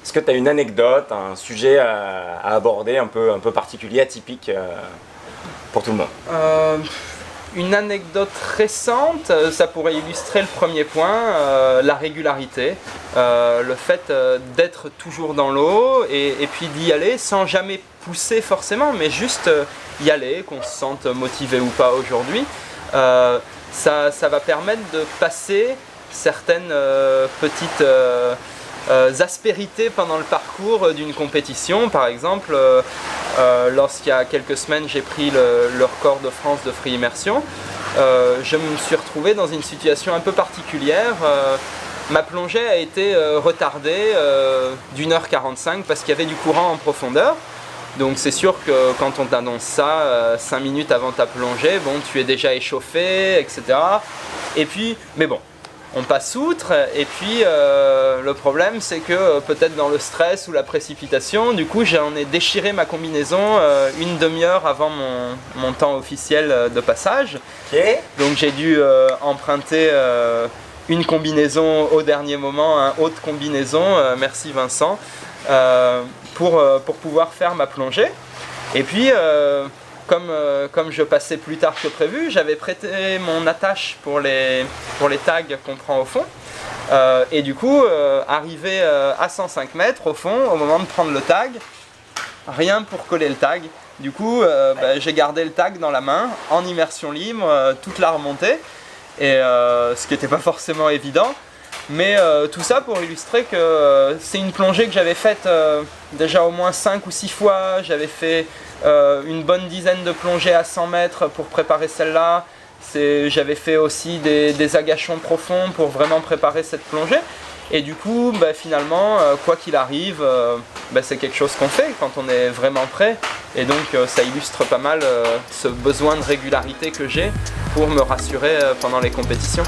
Est-ce que tu as une anecdote, un sujet à aborder un peu particulier, atypique pour tout le monde? Une anecdote récente, ça pourrait illustrer le premier point, la régularité, le fait d'être toujours dans l'eau et puis d'y aller sans jamais pousser forcément, mais juste y aller, qu'on se sente motivé ou pas aujourd'hui. Ça va permettre de passer certaines petites aspérités pendant le parcours d'une compétition. Par exemple, lorsqu'il y a quelques semaines j'ai pris le record de France de free immersion, je me suis retrouvé dans une situation un peu particulière. Ma plongée a été retardée d'1h45 parce qu'il y avait du courant en profondeur. Donc c'est sûr que quand on t'annonce ça 5 minutes avant ta plongée, bon, tu es déjà échauffé, etc. Et puis, mais bon, on passe outre. Et puis le problème c'est que peut-être dans le stress ou la précipitation, du coup j'en ai déchiré ma combinaison une demi-heure avant mon temps officiel de passage. Okay. Donc j'ai dû emprunter une combinaison au dernier moment, une haute combinaison, merci Vincent, pour pouvoir faire ma plongée. Et puis comme je passais plus tard que prévu, j'avais prêté mon attache pour les tags qu'on prend au fond. Et du coup, arrivé à 105 mètres au fond, au moment de prendre le tag, rien pour coller le tag. Du coup, j'ai gardé le tag dans la main, en immersion libre, toute la remontée, et ce qui n'était pas forcément évident. Mais tout ça pour illustrer que c'est une plongée que j'avais faite déjà au moins 5 ou 6 fois. J'avais fait une bonne dizaine de plongées à 100 mètres pour préparer celle-là. J'avais fait aussi des agachons profonds pour vraiment préparer cette plongée. Et du coup, finalement, quoi qu'il arrive, c'est quelque chose qu'on fait quand on est vraiment prêt. Et donc ça illustre pas mal ce besoin de régularité que j'ai pour me rassurer pendant les compétitions.